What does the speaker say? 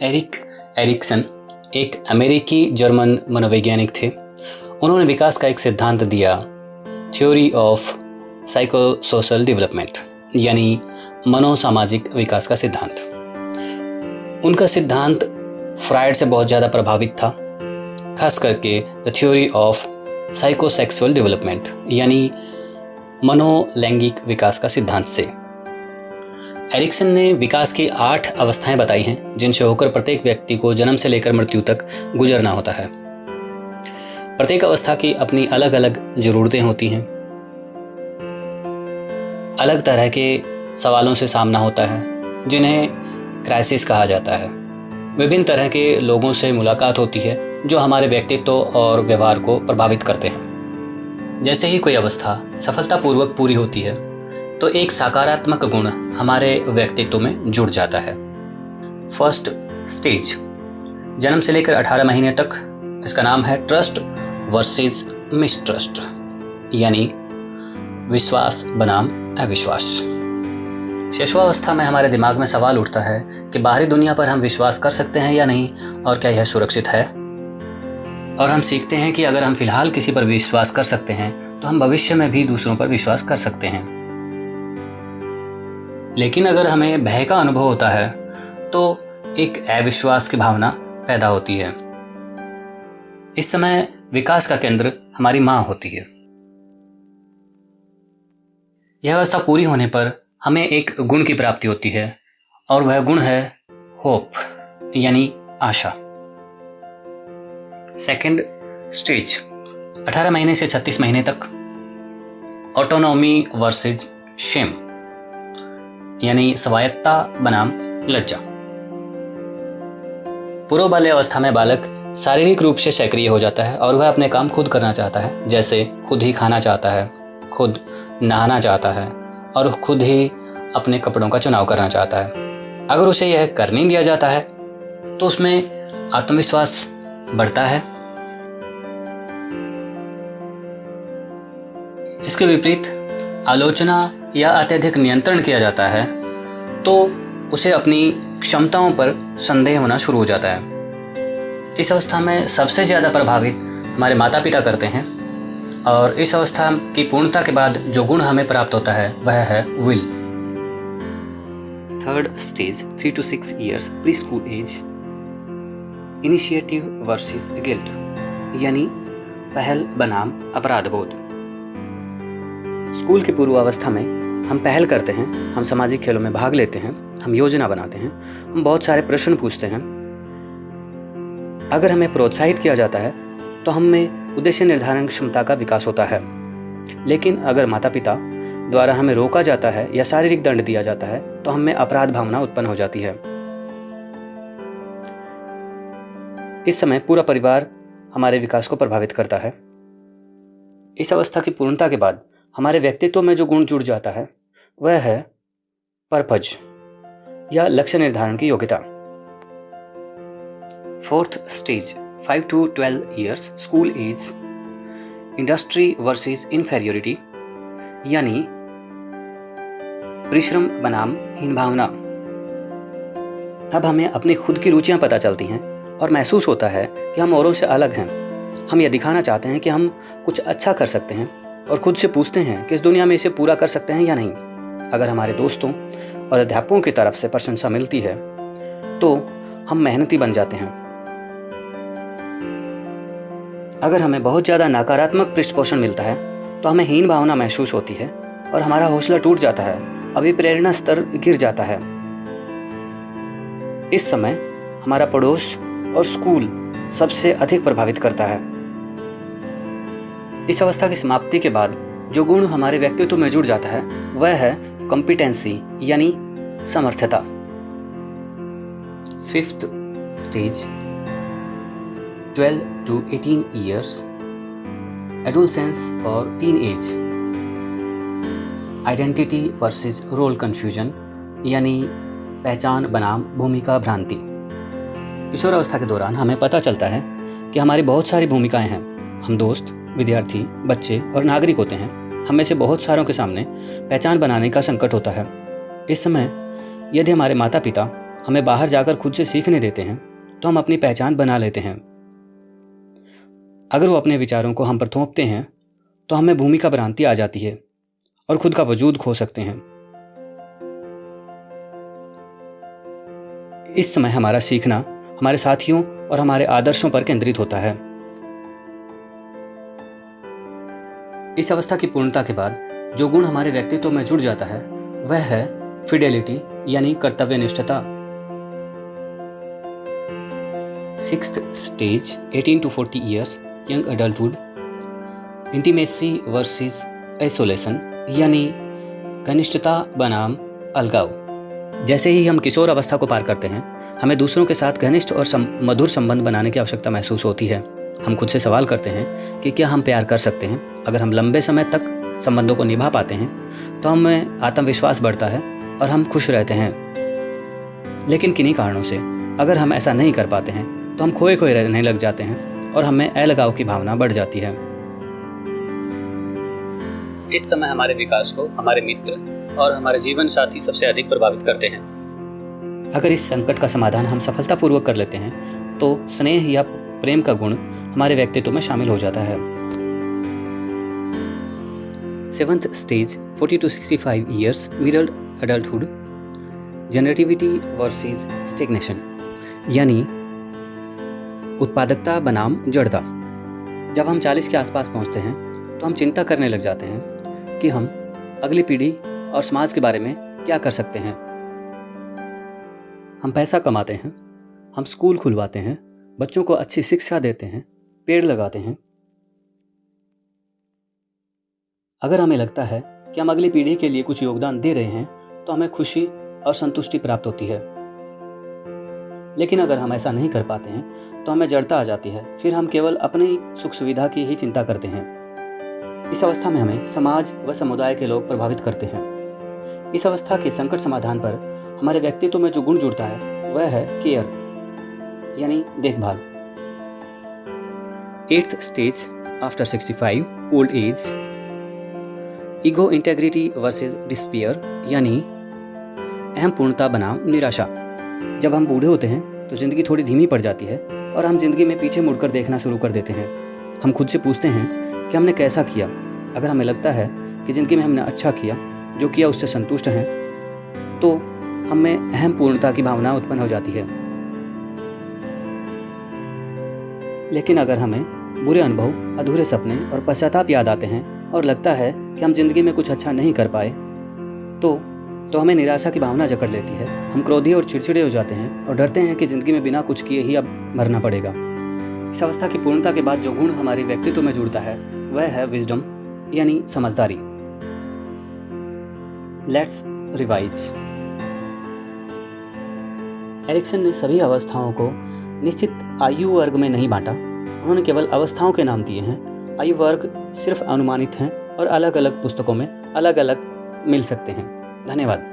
Erik Erikson एक अमेरिकी German मनोवैज्ञानिक थे। उन्होंने विकास का एक सिद्धांत दिया, थ्योरी ऑफ साइकोसोशल डेवलपमेंट, यानी मनोसामाजिक विकास का सिद्धांत। उनका सिद्धांत फ्रायड से बहुत ज़्यादा प्रभावित था, खास करके the theory of psychosexual development यानी मनोलैंगिक विकास का सिद्धांत से। एरिक्सन ने विकास की 8 अवस्थाएं बताई हैं जिनसे होकर प्रत्येक व्यक्ति को जन्म से लेकर मृत्यु तक गुजरना होता है। प्रत्येक अवस्था की अपनी अलग अलग ज़रूरतें होती हैं, अलग तरह के सवालों से सामना होता है जिन्हें क्राइसिस कहा जाता है। विभिन्न तरह के लोगों से मुलाकात होती है जो हमारे व्यक्तित्व और व्यवहार को प्रभावित करते हैं। जैसे ही कोई अवस्था सफलतापूर्वक पूरी होती है तो एक सकारात्मक गुण हमारे व्यक्तित्व में जुड़ जाता है। फर्स्ट स्टेज, जन्म से लेकर 18 महीने तक, इसका नाम है ट्रस्ट वर्सेस मिसट्रस्ट, यानी विश्वास बनाम अविश्वास। शिशुअवस्था में हमारे दिमाग में सवाल उठता है कि बाहरी दुनिया पर हम विश्वास कर सकते हैं या नहीं, और क्या यह सुरक्षित है। और हम सीखते हैं कि अगर हम फिलहाल किसी पर विश्वास कर सकते हैं तो हम भविष्य में भी दूसरों पर विश्वास कर सकते हैं। लेकिन अगर हमें भय का अनुभव होता है तो एक अविश्वास की भावना पैदा होती है। इस समय विकास का केंद्र हमारी माँ होती है। यह अवस्था पूरी होने पर हमें एक गुण की प्राप्ति होती है और वह गुण है होप, यानी आशा। सेकंड स्टेज, 18 महीने से 36 महीने तक, ऑटोनॉमी वर्सेस शेम, यानी स्वायत्ता बनाम लज्जा। पूर्व बाल्य अवस्था में बालक शारीरिक रूप से सक्रिय हो जाता है और वह अपने काम खुद करना चाहता है, जैसे खुद ही खाना चाहता है, खुद नहाना चाहता है और खुद ही अपने कपड़ों का चुनाव करना चाहता है। अगर उसे यह कर नहीं दिया जाता है तो उसमें आत्मविश्वास बढ़ता है। इसके विपरीत आलोचना या अत्यधिक नियंत्रण किया जाता है तो उसे अपनी क्षमताओं पर संदेह होना शुरू हो जाता है। इस अवस्था में सबसे ज़्यादा प्रभावित हमारे माता पिता करते हैं और इस अवस्था की पूर्णता के बाद जो गुण हमें प्राप्त होता है वह है will. Third stage, 3 to 6 years pre school age, initiative versus guilt, यानी पहल बनाम अपराध बोध। स्कूल की पूर्वावस्था में हम पहल करते हैं, हम सामाजिक खेलों में भाग लेते हैं, हम योजना बनाते हैं, हम बहुत सारे प्रश्न पूछते हैं। अगर हमें प्रोत्साहित किया जाता है तो हम में उद्देश्य निर्धारण क्षमता का विकास होता है। लेकिन अगर माता पिता द्वारा हमें रोका जाता है या शारीरिक दंड दिया जाता है तो हम में अपराध भावना उत्पन्न हो जाती है। इस समय पूरा परिवार हमारे विकास को प्रभावित करता है। इस अवस्था की पूर्णता के बाद हमारे व्यक्तित्व में जो गुण जुड़ जाता है वह है पर्पज या लक्ष्य निर्धारण की योग्यता। Fourth stage, 5 to 12 years school age, industry versus inferiority, यानी परिश्रम बनाम हीन भावना। अब हमें अपनी खुद की रुचियां पता चलती हैं और महसूस होता है कि हम औरों से अलग हैं। हम यह दिखाना चाहते हैं कि हम कुछ अच्छा कर सकते हैं और खुद से पूछते हैं कि इस दुनिया में इसे पूरा कर सकते हैं या नहीं। अगर हमारे दोस्तों और अध्यापकों की तरफ से प्रशंसा मिलती है तो हम मेहनती बन जाते हैं। अगर हमें बहुत ज़्यादा नकारात्मक पृष्ठपोषण मिलता है तो हमें हीन भावना महसूस होती है और हमारा हौसला टूट जाता है, अभिप्रेरणा स्तर गिर जाता है। इस समय हमारा पड़ोस और स्कूल सबसे अधिक प्रभावित करता है। इस अवस्था की समाप्ति के बाद जो गुण हमारे व्यक्तित्व में जुड़ जाता है वह है कॉम्पिटेंसी, यानी समर्थता। Fifth stage, 12 to 18 years adolescence और teenage, identity versus role confusion, यानी पहचान बनाम भूमिका भ्रांति। किशोर अवस्था के दौरान हमें पता चलता है कि हमारी बहुत सारी भूमिकाएं हैं। हम दोस्त, विद्यार्थी, बच्चे और नागरिक होते हैं। हम में से बहुत सारों के सामने पहचान बनाने का संकट होता है। इस समय यदि हमारे माता पिता हमें बाहर जाकर खुद से सीखने देते हैं तो हम अपनी पहचान बना लेते हैं। अगर वो अपने विचारों को हम पर थोपते हैं तो हमें भूमिका भ्रांति आ जाती है और खुद का वजूद खो सकते हैं। इस समय हमारा सीखना हमारे साथियों और हमारे आदर्शों पर केंद्रित होता है। इस अवस्था की पूर्णता के बाद जो गुण हमारे व्यक्तित्व में जुड़ जाता है वह है फिडेलिटी यानी कर्तव्यनिष्ठता। 6th stage 18 to 40 years young adulthood, intimacy versus isolation यानी घनिष्ठता बनाम अलगाव। जैसे ही हम किशोर अवस्था को पार करते हैं हमें दूसरों के साथ घनिष्ठ और मधुर संबंध बनाने की आवश्यकता महसूस होती है। हम खुद से सवाल करते हैं कि क्या हम प्यार कर सकते हैं। अगर हम लंबे समय तक संबंधों को निभा पाते हैं तो हमें आत्मविश्वास बढ़ता है और हम खुश रहते हैं। लेकिन किन्हीं कारणों से अगर हम ऐसा नहीं कर पाते हैं तो हम खोए खोए रहने लग जाते हैं और हमें अलगाव की भावना बढ़ जाती है। इस समय हमारे विकास को हमारे मित्र और हमारे जीवन साथी सबसे अधिक प्रभावित करते हैं। अगर इस संकट का समाधान हम सफलतापूर्वक कर लेते हैं तो स्नेह या प्रेम का गुण हमारे व्यक्तित्व में शामिल हो जाता है। 7th stage 40 to 65 years middle adulthood, generativity versus stagnation यानी उत्पादकता बनाम जड़ता। जब हम 40 के आसपास पहुंचते हैं तो हम चिंता करने लग जाते हैं कि हम अगली पीढ़ी और समाज के बारे में क्या कर सकते हैं। हम पैसा कमाते हैं, हम स्कूल खुलवाते हैं, बच्चों को अच्छी शिक्षा देते हैं, पेड़ लगाते हैं। अगर हमें लगता है कि हम अगली पीढ़ी के लिए कुछ योगदान दे रहे हैं तो हमें खुशी और संतुष्टि प्राप्त होती है। लेकिन अगर हम ऐसा नहीं कर पाते हैं तो हमें जड़ता आ जाती है। फिर हम केवल अपनी सुख सुविधा की ही चिंता करते हैं। इस अवस्था में हमें समाज व समुदाय के लोग प्रभावित करते हैं। इस अवस्था के संकट समाधान पर हमारे व्यक्तित्व में जो गुण जुड़ता है वह है केयर यानी देखभाल। 8th stage after 65 old age, ego integrity versus despair यानी अहम पूर्णता बनाम निराशा। जब हम बूढ़े होते हैं तो ज़िंदगी थोड़ी धीमी पड़ जाती है और हम ज़िंदगी में पीछे मुड़कर देखना शुरू कर देते हैं। हम खुद से पूछते हैं कि हमने कैसा किया। अगर हमें लगता है कि ज़िंदगी में हमने अच्छा किया, जो किया उससे संतुष्ट हैं, तो हमें अहम पूर्णता की भावना उत्पन्न हो जाती है। लेकिन अगर हमें बुरे अनुभव, अधूरे सपने और पश्चाताप याद आते हैं और लगता है कि हम जिंदगी में कुछ अच्छा नहीं कर पाए तो हमें निराशा की भावना जकड़ लेती है। हम क्रोधी और चिड़चिड़े हो जाते हैं और डरते हैं कि ज़िंदगी में बिना कुछ किए ही अब मरना पड़ेगा। इस अवस्था की पूर्णता के बाद जो गुण हमारे व्यक्तित्व में जुड़ता है वह है विजडम यानी समझदारी। Let's revise. एरिक्सन ने सभी अवस्थाओं को निश्चित आयु वर्ग में नहीं बांटा। उन्होंने केवल अवस्थाओं के नाम दिए हैं। आयु वर्ग सिर्फ अनुमानित हैं और अलग अलग पुस्तकों में अलग अलग मिल सकते हैं। धन्यवाद।